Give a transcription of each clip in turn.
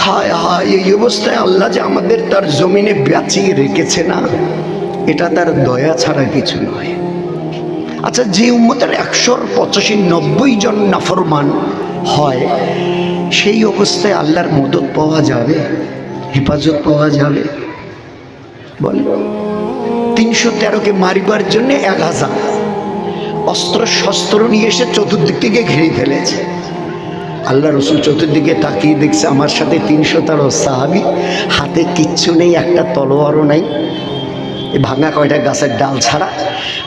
হায় হায়, এই অবস্থায় আল্লাহ যে আমাদের তার জমিনে বাঁচিয়ে রেখেছে না, এটা তার দয়া ছাড়া কিছু নয়। আচ্ছা, যে উম্মতের 185-90 জন নাফরমান হয়, সেই অবস্থায় আল্লাহর মদত পাওয়া যাবে, হেফাজত পাওয়া যাবে? বল। 313কে মারিবার জন্য 1000 অস্ত্র শস্ত্র নিয়ে এসে চতুর্দিক থেকে ঘিরে ফেলেছে। আল্লাহ রসুল চতুর্দিকে তাকিয়ে দেখছে আমার সাথে 313 সাহাবী, হাতে কিচ্ছু নেই, একটা তলোয়ারও নাই, ভাঙা কয়টা গাছের ডাল ছাড়া।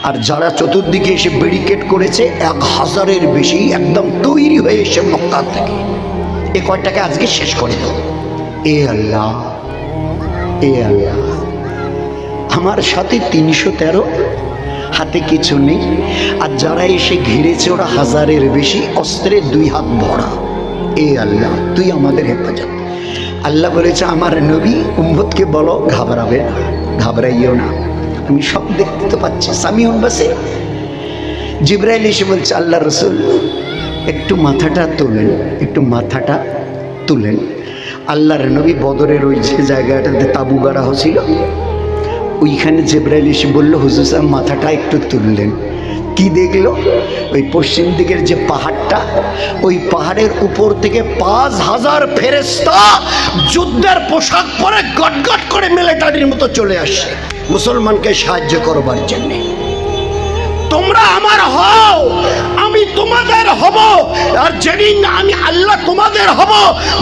আর যারা চতুর্দিকে এসে ব্যারিকেড করেছে 1000-এর বেশি, একদম তৈরি হয়ে এসে মক্কা থেকে। এ কয়টাকে আজকে শেষ করে দাও। এ আল্লাহ, এ আল্লাহ, আমার সাথে 313, হাতে কিছু নেই, আর যারা এসে ঘিরেছে ওরা 1000-এর বেশি, অস্ত্রে 2 হাত ভরা। এ আল্লাহ, তুই আমাদের হেফাজত। আল্লাহ বলেছে আমার নবী উম্মতকে বলো ঘাবড়াবে না, ঘাবড়াইও না, আমি সব দেখতে তো পাচ্ছি। সামিউন বাসে জিবরাইল এসে বলছে আল্লাহ রসুল একটু মাথাটা তোলেন, একটু মাথাটা তুলেন। আল্লাহর নবী বদরের ওই যে জায়গাটাতে তাবু গাড়া হয়েছিল, ওইখানে জিবরাইল এসে বলল হুজুর সাহেব মাথাটা একটু তুললেন। কি দেখলো? ওই পশ্চিম দিকের যে পাহাড়টা, ওই পাহাড়ের উপর থেকে 5000 ফেরেশতা যুদ্ধের পোশাক পরে গটগট করে মিলিটারির মতো চলে আসছে মুসলমানকে সাহায্য করবার জন্য। তোমরা আমার হও, আমি তোমাদের হব, আর যেদিন আমি আল্লাহ তোমাদের হব,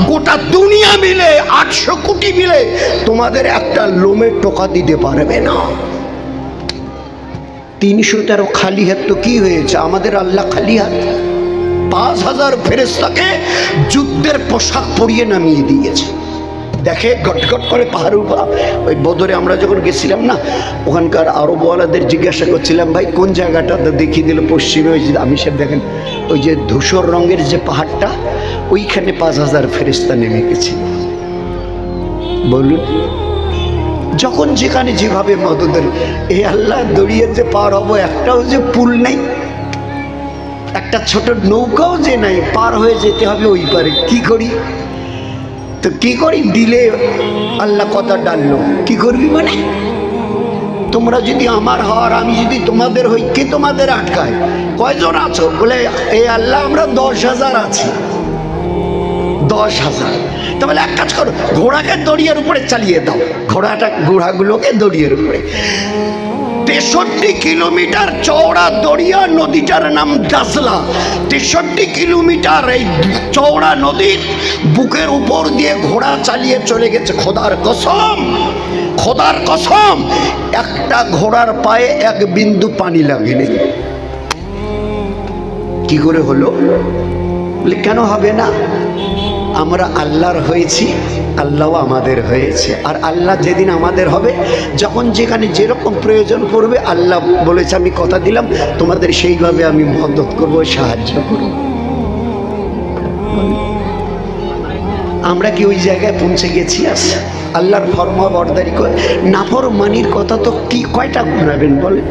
গোটা দুনিয়া মিলে 800 কোটি মিলে তোমাদের একটা লোমে টোকা দিতে পারবে না। 313 খালি হাত তো কি হয়েছে? আমাদের আল্লাহ খালি হাত 5000 ফেরেশতাকে যুদ্ধের পোশাক পরিয়ে নামিয়ে দিয়েছে। দেখে গটগট করে পাহাড়ের উপর। ওই বদরে আমরা যখন গেছিলাম না, ওখানকার আরবওয়ালাদের জিজ্ঞাসা করছিলাম ভাই কোন জায়গাটা, দেখিয়ে দিল পশ্চিমে। ওই যে আমি সব দেখেন ওই যে ধূসর রঙের যে পাহাড়টা, ওইখানে 5000 ফেরেশতা নেমে গেছে। বলুন, যখন যেখানে যেভাবে মদদের। এ আল্লাহ, দড়িয়ে যে পার হবো, একটাও যে পুল নেই, একটা ছোট নৌকাও যে নাই, পার হয়ে যেতে হবে ওই পারে। কি করি তো কি করি? দিলে আল্লাহ কথা ডাললো, কি করবি মানে? তোমরা যদি আমার হওয়ার, আমি যদি তোমাদের হই, কে তোমাদের আটকায়? কয়জন আছো? বলে এ আল্লাহ আমরা 10,000 আছি। 10,000। তাহলে এক কাজ করো, ঘোড়াকে দড়িয়ার উপরে চালিয়ে দাও, ঘোড়াগুলোকে দড়িয়ার উপরে। 63 কিলোমিটার চওড়া দরিয়া, নদীটার নাম দাজলা। 63 কিলোমিটার এই চওড়া নদীর বুকের উপর দিয়ে ঘোড়া চালিয়ে চলে গেছে। খোদার কসম, খোদার কসম, একটা ঘোড়ার পায়ে 1 বিন্দু পানি লাগেনি। কি করে হলো? বলে কেন হবে না? আমরা আল্লাহর হয়েছি, আল্লাহও আমাদের হয়েছে। আর আল্লাহ যেদিন আমাদের হবে, যখন যেখানে যেরকম প্রয়োজন পড়বে, আল্লাহ বলেছে আমি কথা দিলাম তোমাদের সেইভাবে আমি মদত করবো, সাহায্য করব। আমরা কি ওই জায়গায় পৌঁছে গেছি? আল্লাহর ফরমাবরদারি করে নাফরমানির কথা তো কি কয়টা গুনাবেন বলে?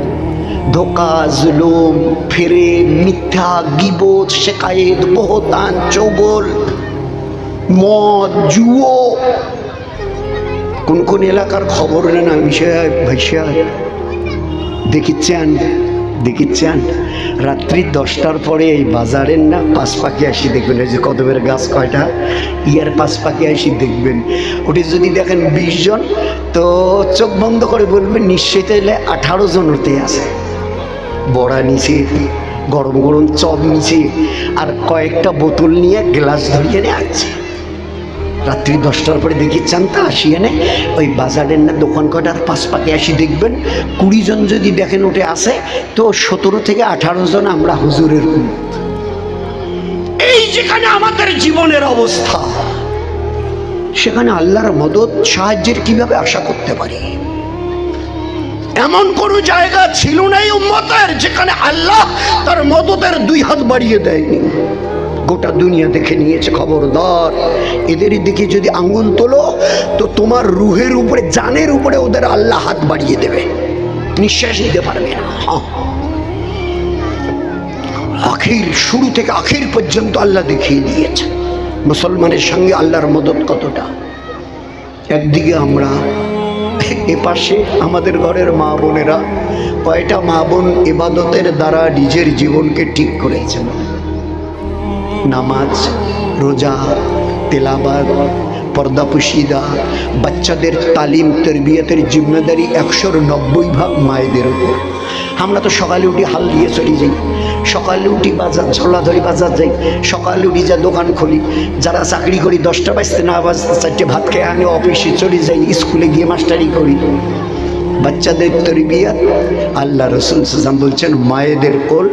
ধোকা, জুলুম, ফেরে, মিথ্যা, গীবত, শেকায়েত, বহতান, চগল, মদ, জুয়ো। কোন কোন এলাকার খবর নেন ভাইসা দেখিচ্ছেন রাত্রি 10টার পরে এই বাজারের না 5 পাখি আসি দেখবেন। এই যে কদমের গাছ কয়টা, ইয়ার 5 পাখি আসি দেখবেন। ওটি যদি দেখেন 20 জন, তো চোখ বন্ধ করে বলবেন নিশ্চয়ই তাইলে 18 জন ওতে আছে। বড়া নিচে, গরম গরম চপ নিচে, আর কয়েকটা বোতল নিয়ে গ্লাস ধরিয়ে নিয়ে আসছে। রাত্রি 10টার পরে দেখিচ্ছেন তা আসি এনে ওই বাজারের না দোকান কটার 5 পাখি আসি দেখবেন। 20 জন যদি দেখেন ওঠে আসে, তো 17 থেকে 18 জন আমরা হুজুরের। এই যেখানে আমাদের জীবনের অবস্থা, সেখানে আল্লাহর মদত সাহায্যের কিভাবে আশা করতে পারি? এমন কোন জায়গা ছিল না এই উম্মতের যেখানে আল্লাহ তার মদতের 2 হাত বাড়িয়ে দেয়নি। গোটা দুনিয়া দেখে নিয়েছে। খবরদার, এদের দিকে যদি আঙ্গুল তোলো, তো তোমার রুহের উপরে, জানের উপরে ওদের আল্লাহ হাত বাড়িয়ে দেবে, নিঃশ্বাস নিতে পারবে না। আখির, শুরু থেকে আখির পর্যন্ত আল্লাহ দেখিয়ে দিয়েছে। মুসলমানের সঙ্গে আল্লাহর মদত কতটা। একদিকে আমরা, এপাশে আমাদের ঘরের মা বোনেরা, কয়টা মা বোন ইবাদতের দ্বারা নিজের জীবনকে ঠিক করেছেন। নামাজ, রোজা, তেলাওয়াত, পর্দা পুশিদা, বাচ্চাদের তালিম তরবিয়তের জিম্মেদারি 190% মায়েদের উপর। আমরা তো সকালে উঠি হাল দিয়ে চলে যাই, সকালে উঠি বাজার ঝোলা ধরি বাজার যাই, সকালে উঠি যা দোকান খুলি, যারা চাকরি করি 10টা বাজতে না বাজতে 4টে ভাত খেয়ে আনি অফিসে চলে যাই, স্কুলে গিয়ে মাস্টারি করি। বাচ্চাদের তরবিয়ত আল্লাহ রসুল সাল্লাল্লাহু আলাইহি বলছেন মায়েদের কোল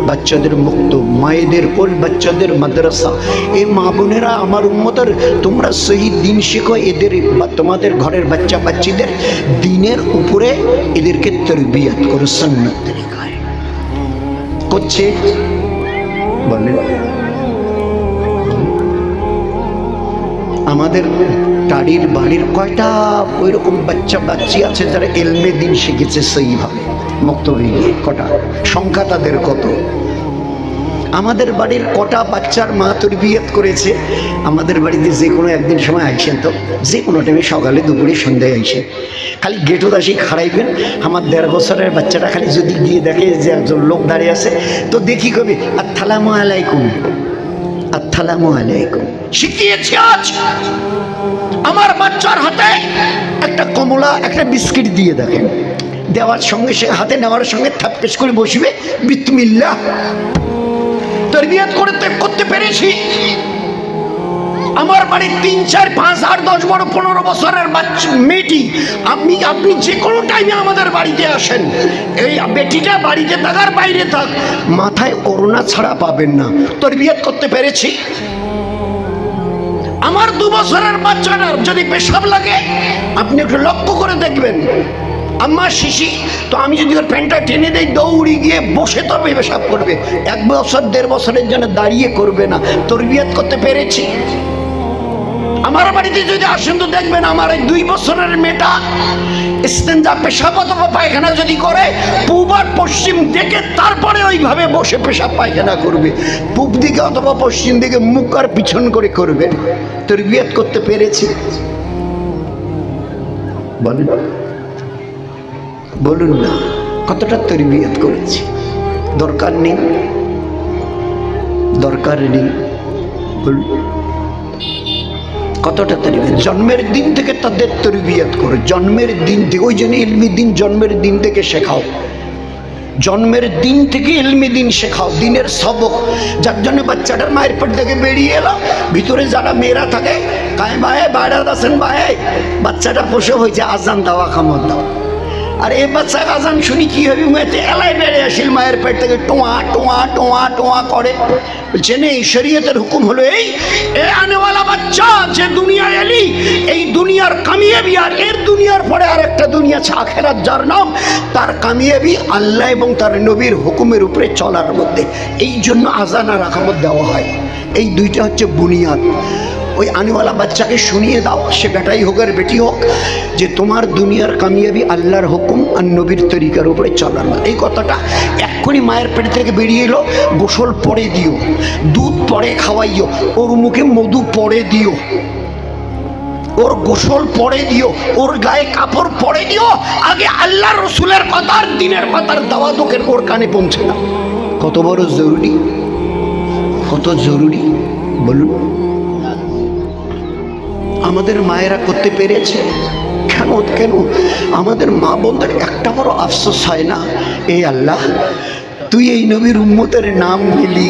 বাচ্চাদের মুক্ত, মায়েদের কোল বাচ্চাদের মাদ্রাসা। এই মা বোনেরা আমার উম্মতের, তোমরা সহি দিন শিখো, এদের বা তোমাদের ঘরের বাচ্চা বাচ্চিদের দিনের উপরে এদেরকে তরবিয়ত করো সুন্নাত তরিকায়। করছে বলেন আমাদের টাড়ির বাড়ির কয়টা ওইরকম বাচ্চা বাচ্চি আছে যারা এলমে দিন শিখেছে সেইভাবে মক্তবে গিয়ে, কটা সংখ্যা তাদের কত। আমাদের বাড়ির কটা বাচ্চার মা তরবিয়ত করেছে। আমাদের বাড়িতে যে কোনো একদিন সময় আইসেন, তো যে কোনো টাইমে সকালে দুপুরে সন্ধ্যায় আইসে, খালি গেটও দাসি খাড়াইবেন। আমার 1.5 বছরের বাচ্চাটা খালি যদি গিয়ে দেখে যে একজন লোক দাঁড়িয়ে আছে, তো দেখি কবি আসসালামু আলাইকুম, আসসালামু আলাইকুম। শিখিয়েছি আজ আমার বাচ্চার হাতে একটা কমলা একটা বিস্কিট দিয়ে দেখেন, দেওয়ার সঙ্গে সে হাতে নেওয়ার সঙ্গে থাপকেশ করে বসবে বিসমিল্লাহ। তরবিয়ত করতে পেরেছি। আমার বাড়ির 3, 4, 5, 8, 10, 12, 15 বছরের বাচ্চা মেয়েটি, আপনি যে কোনো টাইমে আমাদের বাড়িতে আসেন, এই বেটিটা বাড়িতে থাক আর বাইরে থাক, মাথায় করোনা ছাড়া পাবেন না। তরবিয়ত করতে পেরেছি। আমার 2 বছরের বাচ্চাটার যদি পেশাব লাগে, আপনি একটু লক্ষ্য করে দেখবেন, আম্মা শিশি, তো আমি যদি ওর প্যান্টটা টেনে দেই, দৌড়ি গিয়ে বসে তবে পেশাব করবে। 1 বছর 1.5 বছরের জন্য দাঁড়িয়ে করবে না। তরবিয়ত করতে পেরেছি। আমার বাড়িতে যদি আসেন তো দেখবেন আমার এই 2 বছরের মেয়েটা ইস্তেঞ্জা পেশাব অথবা পায়খানা যদি করে, পূব আর পশ্চিম দেখে তারপরে ওইভাবে বসে পেশাব পায়খানা করবে। পূব দিকে অথবা পশ্চিম দিকে মুখ আর পিছন করে করবে। তরবিয়ত করতে পেরেছি। বলেন বলুন না কতটা তরবিয়ত করেছি। দরকার নেই, দরকার নেই, বলুন কতটা তরবিয়ত। জন্মের দিন থেকে তাদের তরবিয়ত করো, জন্মের দিন থেকে। ওই জন্য ইলমি দিন জন্মের দিন থেকে শেখাও, জন্মের দিন থেকে ইলমি দিন শেখাও, দিনের সবক। যার জন্য বাচ্চাটার মায়ের পেট থেকে বেরিয়ে এলো, ভিতরে যারা মেয়েরা থাকে কায় ভাই বাইরে আসেন ভাই, বাচ্চাটা প্রসব হয়েছে, আজান দাওয়া খামর দাও। আর এই বাচ্চা আজান শুনি কি হবে, মেয়েতে এলাই বেড়ে আসিল মায়ের পেট থেকে, টোয়া টোয়া টোয়া টোয়া করে। বলছে নেই, শরীয়তের হুকুম হলো এই আনেওয়ালা বাচ্চা যে দুনিয়ায় এলি, এই দুনিয়ার কামিয়াবি আর এর দুনিয়ার পরে আর একটা দুনিয়া আছে আখেরাত, যার নাম, তার কামিয়াবি আল্লাহ এবং তার নবীর হুকুমের উপরে চলার মধ্যে। এই জন্য আজান আর আকামত দেওয়া হয়। এই দুইটা হচ্ছে বুনিয়াদ। ওই আনেওয়ালা বাচ্চাকে শুনিয়ে দাও, সে বেটাই হোক আর বেটি হোক, যে তোমার দুনিয়ার কামিয়াবি আল্লাহর হুকুম আর নবীর তরিকার উপরে চলার। এই কথাটা এক্ষুনি মায়ের পেট থেকে বেরিয়ে এলো, গোসল পরে দিও, দুধ পরে খাওয়াইও, ওর মুখে মধু পরে দিও, ওর গোসল পরে দিও, ওর গায়ে কাপড় পরে দিও। আগে আল্লাহ রসুলের কথার দিনের কথার দাওয়াত ওর কানে পৌঁছে না। কত বড় জরুরি, কত জরুরি বলুন। আমাদের মায়েরা করতে পেরেছে কেন? কেন আমাদের মা বোনদের একটা বড় আফসোস হয় না? এই আল্লাহ, তুই এই নবীর উম্মতের নাম নিলি,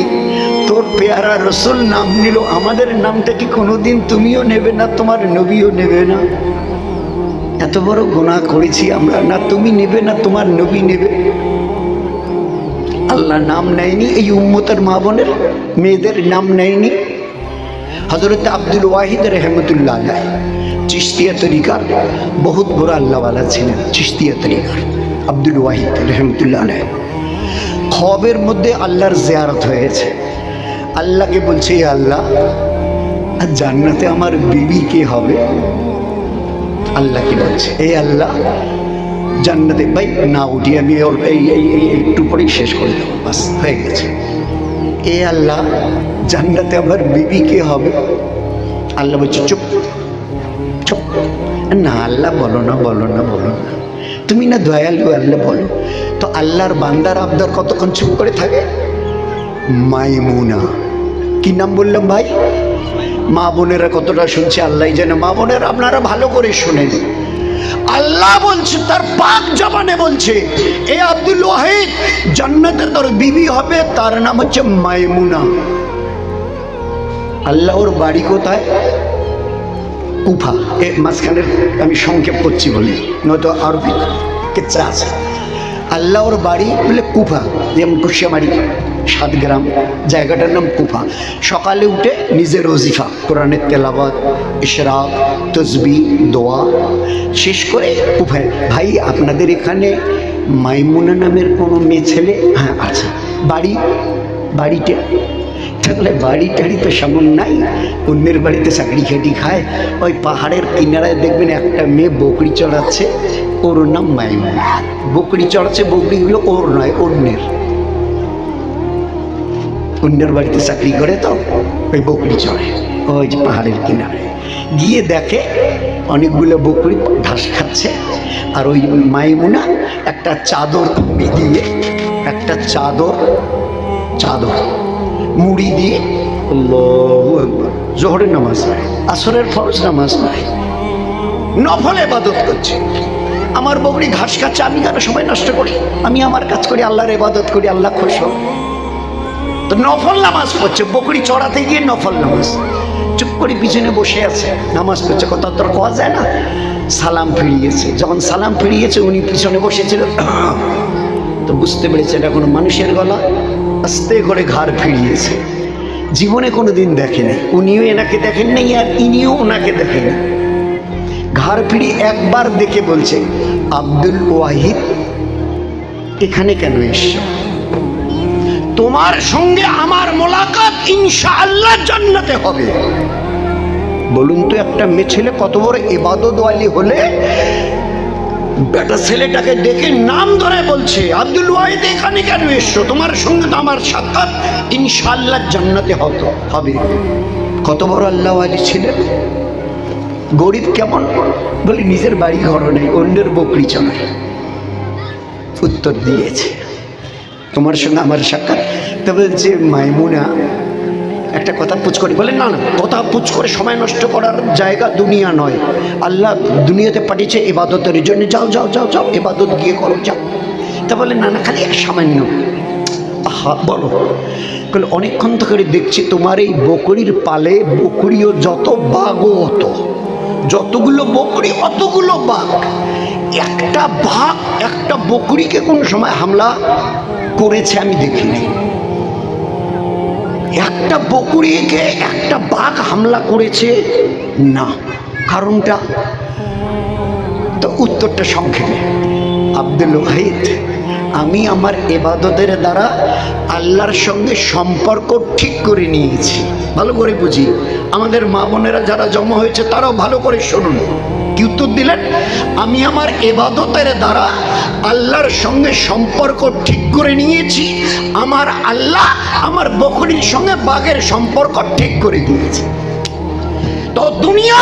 তোর পেয়ারা রসুল নাম নিল, আমাদের নামটা কি কোনোদিন তুমিও নেবে না, তোমার নবীও নেবে না? এত বড় গুনাহ করেছি আমরা, না তুমি নেবে না তোমার নবী নেবে। আল্লাহ নাম নেয়নি, এই উম্মতের মা বোনের মেয়েদের নাম নেয়নি। হযরত আব্দুল ওয়াহিদ রহমতুল্লাহ আলাইহ চিশতিয়া তরিকার বহুত বড় আল্লাহওয়ালা ছিলেন। চিশতিয়া তরিকার আব্দুল ওয়াহিদ রহমতুল্লাহ আলাইহ খবের মধ্যে আল্লাহর জিয়ারত হয়েছে। আল্লাহকে বলছে, আল্লাহ জান্নাতে আমার বিবি কে হবে? আল্লাহকে বলছে, এই আল্লাহ জান্নাতে, ভাই না উঠি আমি একটু পরেই শেষ করে দেবো, বাস হয়ে গেছে। এ আল্লাহ জান্নাতে আমার বিবি কে হবে? আল্লাহ বলছে চুপ চুপ, না আল্লাহ বলো না বলো না বলো না, তুমি না দয়ালু, আল্লাহ বলো। তো আল্লাহর বান্দার আবদার কতক্ষণ চুপ করে থাকে? মাইমুনা, কি নাম বললাম ভাই? মা বোনেরা কতটা শুনছে আল্লাহ জানে। মা বোনেরা আপনারা ভালো করে শুনেন, আল্লাহ বলছে তার পাক জবানে বলছে, এ আব্দুল ওয়াহিদ জান্নাতে তোর বিবি হবে, তার নাম হচ্ছে মাইমুনা। আল্লাহর বাড়ি কোথায়? কুফা। এ মাঝখানের আমি সংক্ষেপ করছি বলি, নয়তো আরবি কিচ্ছা আছে। আল্লাহর বাড়ি বলে কুফা, যেমন কুশিয়ামারি 7 গ্রাম, জায়গাটার নাম কুফা। সকালে উঠে নিজের ওজিফা, কোরআনের তেলাওয়াত, ইশরাক, তসবিহ, দোয়া শেষ করে কুফায়। ভাই আপনাদের এখানে মাইমুনা নামের কোনো মেয়ে ছেলে? হ্যাঁ আছে। বাড়িতে থাকলে বাড়ি টাড়ি তো সেমন নাই, অন্যের বাড়িতে চাকরি খেটি খায়। ওই পাহাড়ের কিনারায় দেখবেন একটা মেয়ে বকরি চড়াচ্ছে, ওর নাম মাইমুনা। বকরি চড়াচ্ছে, বকরিগুলো ওর নয়, অন্যের বাড়িতে চাকরি করে, তো ওই বকরি চড়ে ওই যে পাহাড়ের কিনারে গিয়ে দেখে অনেকগুলো বকরি ঘাস খাচ্ছে, আর ওই মাইমুনা একটা চাদর দিয়ে, একটা চাদর মুড়ি দিয়ে, আল্লাহু আকবার, জোহরের নামাজ নাই, আসরের ফরজ নামাজ নাই, নফল ইবাদত করছে। আমার বকরি ঘাস খাচ্ছে, আমি কেন সময় নষ্ট করি? আমি আমার কাজ করি, আল্লাহর ইবাদত করি, আল্লাহ খুশি হোক। তো নফল নামাজ পড়ছে, বকরি চড়াতে গিয়ে নফল নামাজ, চুপ করে পিছনে বসে আছে, নামাজ পড়ছে, কথা তোর কোয়া যায় না। সালাম ফিরিয়েছে, যখন সালাম ফিরিয়েছে উনি পিছনে বসেছিল, তো বুঝতে পেরেছে এটা কোনো মানুষের গলা, আস্তে করে ঘাড় ফিরিয়েছে। জীবনে কোনো দিন দেখেনি, উনিও এনাকে দেখেন নাই, আর ইনিও ওনাকে দেখেন। ঘাড় ফিরি একবার দেখে বলছে, আব্দুল ওয়াহিদ এখানে কেন এসছো? তোমার সঙ্গে আমার মোলাকাত ইনশাআল্লাহ জান্নাতে হবে। বলুন তো একটা মেয়ে ছেলে কত বড় ইবাদতওয়ালি হলে বেটা ছেলেটাকে ডেকে নাম ধরে বলছে, আব্দুল ওয়াহিদ এখানে কেন এসছো? তোমার সঙ্গে তো আমার সাক্ষাৎ ইনশাআল্লাহ জান্নাতে হবে। কত বড় আল্লাহওয়ালি ছিলেন। গরিব কেমন? বলে নিজের বাড়ি ঘর নেই, অন্যের বকরি চড়ায়। উত্তর দিয়েছে, তোমার সঙ্গে আমার সাক্ষাৎ। তবে যে মাইমুনা একটা কথা পুচ করে বলে, না না, কথা পুচ করে সময় নষ্ট করার জায়গা দুনিয়া নয়, আল্লাহ দুনিয়াতে পাঠিয়েছে ইবাদতের জন্য, যাও যাও যাও যাও ইবাদত গিয়ে করো, যাও। তা বলে না না, খালি এক সামান্য। আহা, বলো। বলে অনেকক্ষণ ধরে দেখছি তোমার এই বকরির পালে বকরিও যত, বাঘও অত, যতগুলো বকরি অতগুলো বাঘ। একটা বাঘ একটা বকরিকে কোন সময় হামলা করেছে আমি দেখিনি। একটা বকরিকে একটা বাঘ হামলা করেছে না, কারণটা তো উত্তরটা সংক্ষেপে, আব্দুল ওয়াহিদ আমি আমার ইবাদতের দ্বারা আল্লাহর সঙ্গে সম্পর্ক ঠিক করে নিয়েছি। ভালো করে বুঝি, আমাদের মা বোনেরা যারা জমা হয়েছে তারাও ভালো করে শুনুন। কি উত্তর দিলেন? আমি আমার ইবাদতের দ্বারা আল্লাহর সঙ্গে সম্পর্ক ঠিক করে নিয়েছি, আমার আল্লাহ আমার বকরির সঙ্গে বাঘের সম্পর্ক ঠিক করে দিয়েছে। তো দুনিয়া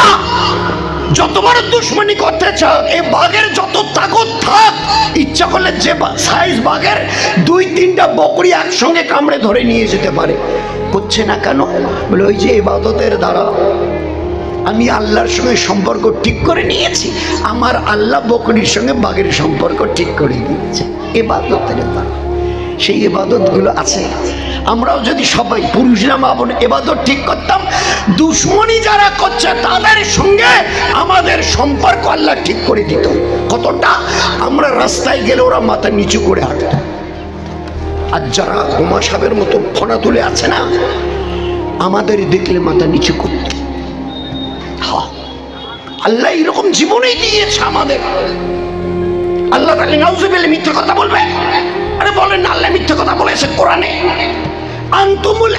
যত বড় দুশ্মনী করতে চাও, এই বাঘের যত তাকত থাক, ইচ্ছা করলে যে সাইজ বাঘের 2-3টা বকরি একসঙ্গে কামড়ে ধরে নিয়ে যেতে পারে। করছে না কেন? বলে ওই যে ইবাদতের দ্বারা আমি আল্লাহর সঙ্গে সম্পর্ক ঠিক করে নিয়েছি, আমার আল্লাহ বকরির সঙ্গে বাঘের সম্পর্ক ঠিক করে দিয়েছে ইবাদতের দ্বারা। সেই ইবাদতগুলো আছে। আমরাও যদি সবাই পুরুষরা মা বোন ইবাদত ঠিক করতাম, দুশ্মনী যারা করছে তাদের সঙ্গে আমাদের সম্পর্ক আল্লাহ ঠিক করে দিত। কতটা? আমরা রাস্তায় গেলে ওরা মাথা নিচু করে হাঁটত, আর যারা হুমা সাহেবের মতো ফোনা তুলে আছে না, আমাদের দেখলে মাথা নিচু করত। আল্লাহ এরকম জীবনেই দিয়েছে আমাদের। আল্লাহ তাআলা নাউজুবিল্লাহ মিথ্যা কথা বলবে? আরে বলেন না, আল্লাহ মিথ্যা কথা বলেছে কোরআনে। আনতুমুল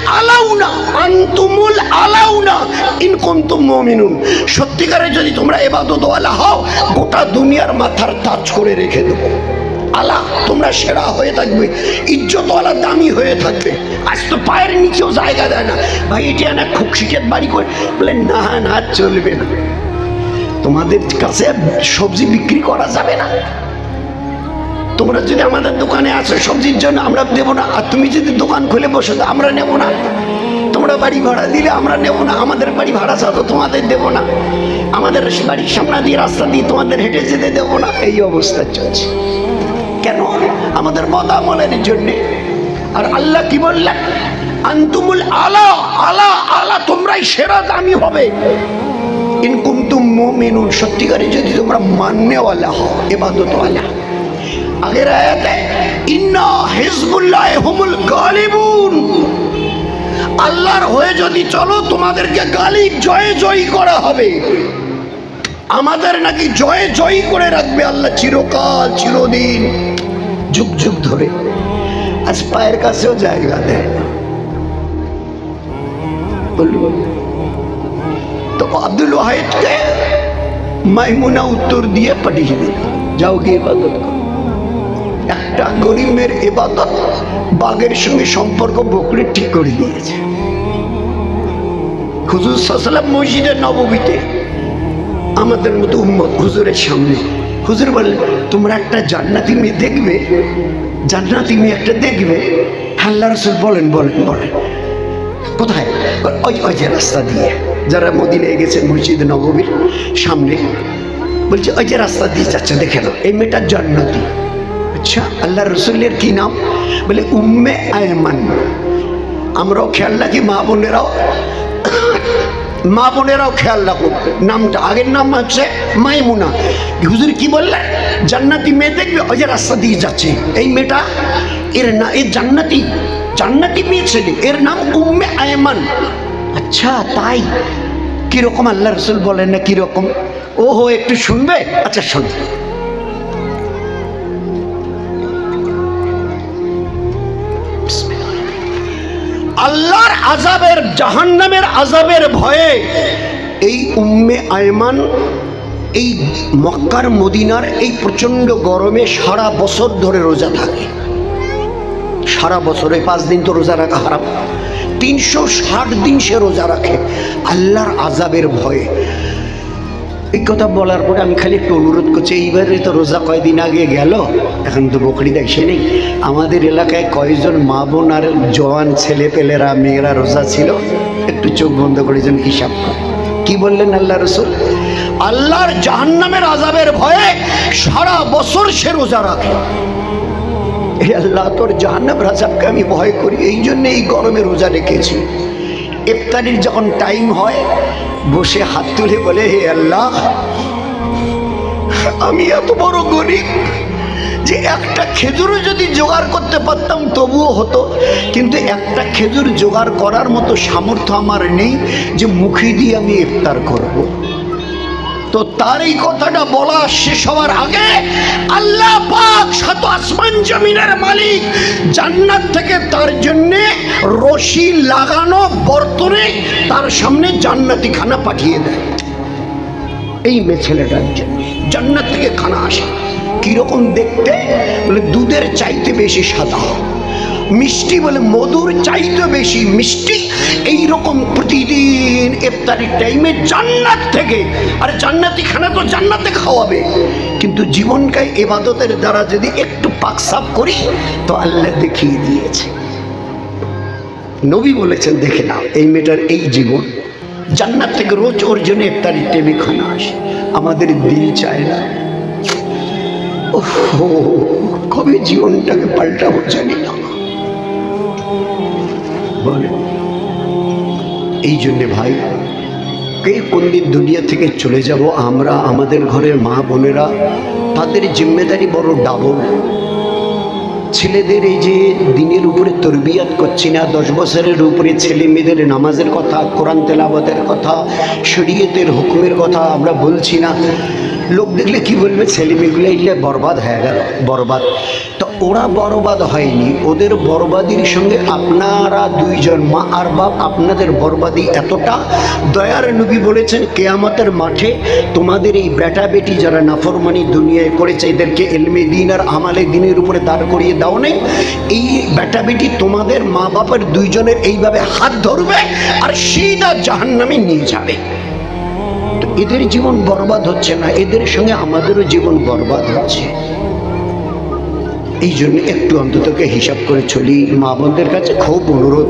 আলাউনা ইন কুনতুম মুমিনুন। সত্যিকারে যদি তোমরা ইবাদতওয়ালা হও, গোটা দুনিয়ার মাথার তাজ করে রেখে দেবো। আলা, তোমরা সেরা হয়ে থাকবে, ইজ্জত আলা, দামি হয়ে থাকবে। আজ তো পায়ের নিচেও জায়গা দেয় না। ভাই এটা না খুকশিকের বাড়ি করে বলে, না না চলবে না, তোমাদের কাছে সবজি বিক্রি করা যাবে না। তোমরা যদি আমাদের দোকানে আসো সবজির জন্য, আমরা দেবো না। আর তুমি যদি দোকান খুলে বসো তো আমরা নেব না। তোমরা বাড়ি ভাড়া দিলে আমরা নেব না। আমাদের বাড়ি ভাড়া চাও তো তোমাদের দেবো না। আমাদের বাড়ির সামনে দিয়ে রাস্তা দিয়ে তোমাদের হেঁটে যেতে দেবো না। এই অবস্থা চলছে কেন? আমাদের বদামলের জন্যে। আর আল্লাহ কি বললেন? আনতুমুল আলা, আলা আলা, তোমরাই সেরা, দামি হবে। ইন কুনতুম মুমিনুন, সত্যিকারে যদি তোমরা মাননেওয়ালা হও, ইবাদতওয়ালা। আগের আয়াতে ইন্না হিজবুল্লাহ হুমুল গালিবুন, আল্লাহর হয়ে যদি চলো তোমাদেরকে গালিব, জয়ে জয়ী করা হবে। আমাদের নাকি জয়ে জয়ী করে রাখবে আল্লাহ চিরকাল, চিরদিন, যুগ যুগ ধরে। আজ পায়ের কাছেও জায়গা দেয় না। তো আব্দুল ওয়াহিদকে মাইমুনা উত্তর দিয়ে পাঠিয়ে দিল, যাও গিয়ে ইবাদত করো। একটা গরিবের ইবাদত বাঘের সঙ্গে সম্পর্ক বকরি ঠিক করে দিয়েছে। হুজুর সাল্লাল্লাহু আলাইহি ওয়াসাল্লাম মসজিদে নববীতে আমাদের মতো উম্মত হুজুরের সামনে, হুজুর বললেন, তোমরা একটা জান্নাতি মেয়ে দেখবে, জান্নাতি মেয়ে একটা দেখবে। আল্লাহ রাসূল বলেন বলেন বলেন কোথায়? ওই ওই যে রাস্তা দিয়ে, যারা মদিনায় গেছে মসজিদ নববীর সামনে, বলছে ওই যে রাস্তা দিয়ে যাচ্ছে, দেখে নাও, এই মেয়েটা জান্নাতি। আচ্ছা, আল্লাহ রসুলের কি নাম? বলে উম্মে আয়মান। আমরাও খেয়াল রাখি, মা বোনেরাও খেয়াল রাখুন নামটা। আগের নাম হচ্ছে মাইমুনা। হুজুর কি বললেন? জান্নাতি মেয়ে দেখবে, ওই যে রাস্তা দিয়ে যাচ্ছে, এই মেয়েটা, এর না, এর জান্নাতি, জান্নাতি মেয়ে ছেলে, এর নাম উম্মে আয়মান। আচ্ছা তাই? কিরকম আল্লাহ রসুল বলেন না কিরকম? ওহো, একটু শুনবে? আচ্ছা শোন। আল্লাহর আযাবের, জাহান্নামের আযাবের ভয়ে এই উম্মে আয়মান এই মক্কার মদিনার এই প্রচন্ড গরমে সারা বছর ধরে রোজা থাকে। সারা বছরে 5 দিন তো রোজা রাখা হারাম, 360 দিন সে রোজা রাখে আল্লাহর আযাবের ভয়ে। এই কথা বলার পরে আমি খালি একটু অনুরোধ করছি, এইবারে তো রোজা কয়দিন আগে গেল, এখন তো বকরিদ এসে নেই। আমাদের এলাকায় কয়জন মা বোন আর জওয়ান ছেলে পেলেরা, মেয়েরা রোজা ছিল, একটু চোখ বন্ধ করে যেন হিসাব করে। কি বললেন আল্লাহ রসুল? আল্লাহর জাহান্নামের আযাবের ভয়ে সারা বছর সে রোজা রাখে। এই আল্লাহ, তোর জাহান্নামের আযাবকে আমি ভয় করি, এই জন্য এই গরমে রোজা রেখেছি। ইফতারির যখন টাইম হয়, বসে হাত তুলে বলে, হে আল্লাহ, আমি এত বড় গরিব যে একটা খেজুরও যদি জোগাড় করতে পারতাম তবুও হতো, কিন্তু একটা খেজুর জোগাড় করার মতো সামর্থ্য আমার নেই যে মুখে দিয়ে আমি ইফতার করব। তো তার এই কথাটা বলা শেষ হওয়ার আগে আল্লাহ পাক, সাত আসমান জমিনের মালিক, জান্নাত থেকে তার জন্যে রশি লাগানো বর্তনে তার সামনে জান্নাতি খানা পাঠিয়ে দেয়। এই মেয়ে ছেলেটার জন্য জান্নাত থেকে খানা আসে। কিরকম দেখতে? বলে দুধের চাইতে বেশি সাদা, মিষ্টি, বলে মধুর চাইতে বেশি মিষ্টি। এইরকম প্রতিদিন ইফতারির টাইমে জান্নাত থেকে। আর জান্নাতি খানা তো জান্নাতে খাওয়াবে, কিন্তু জীবনকে ইবাদতের দ্বারা যদি একটু পাক সাফ করি তো আল্লাহ দেখিয়ে দিয়েছে। নবী বলেছেন, দেখে নাও এই মেয়েটার এই জীবন, জান্নাত থেকে রোজ ওর জন্য ইফতারির টাইমে খানা আসে। আমাদের দিল চায় না, ওহো, কবে জীবনটাকে পাল্টাবো জানি না। বলে এই জন্যে ভাই, কে কোন দিন দুনিয়া থেকে চলে যাব আমরা, আমাদের ঘরের মা বোনেরা, তাদের জিম্মেদারি বড় ডাবল। ছেলেদের এই যে দিনের উপরে তরবিয়াত করছি না, 10 বছরের উপরে ছেলে মেয়েদের নামাজের কথা, কোরআন তেলাওয়াতের কথা, শরীয়তের হুকুমের কথা আমরা বলছি না। লোক দেখলে কি বলবে? ছেলে মেয়েগুলো এলে বরবাদ হয়ে গেল, বরবাদ। তো ওরা বরবাদ হয়নি, ওদের বরবাদির সঙ্গে আপনারা দুইজন মা আর বাপ, আপনাদের বরবাদি এতটা, দয়ার নবী বলেছেন কেয়ামতের মাঠে তোমাদের এই বেটা বেটি যারা নাফরমানি দুনিয়ায় করেছে এদেরকে ইলমে দ্বীন আর আমালে দ্বীনের উপরে দাঁড় করিয়ে দাও নেই, এই বেটা বেটি তোমাদের মা বাপের দুইজনের এইভাবে হাত ধরবে আর সিধা জাহান্নামে নিয়ে যাবে। তো এদের জীবন বরবাদ হচ্ছে না, এদের সঙ্গে আমাদেরও জীবন বরবাদ হচ্ছে। এই জন্য একটু অন্ততকে হিসাব করে চলি। মা বোনদের কাছে খুব অনুরোধ,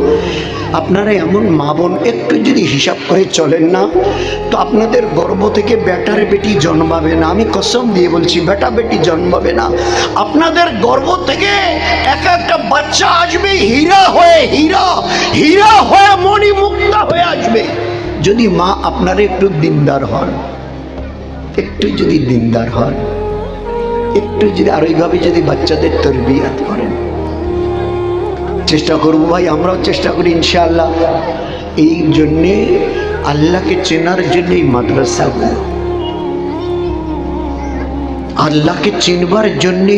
আপনারা এমন মা বোন একটু যদি হিসাব করে চলেন না, তো আপনাদের গর্ভ থেকে বেটার বেটি জন্মাবে না। আমি কসম দিয়ে বলছি, বেটা বেটি জন্মাবে না। আপনাদের গর্ভ থেকে এক একটা বাচ্চা আসবে হীরা হয়ে, হীরা হীরা হয়ে, মণিমুক্তা হয়ে আসবে, যদি মা আপনারা একটু দিনদার হন, একটু যদি দিনদার হন, একটু যদি আর ওইভাবে যদি বাচ্চাদের তরবিয়াত করেন। চেষ্টা করবো ভাই, আমরাও চেষ্টা করি ইনশাআল্লাহ। এই জন্যে আল্লাহকে চেনার জন্য এই মাদ্রাসাগুলো, আল্লাহকে চিনবার জন্যে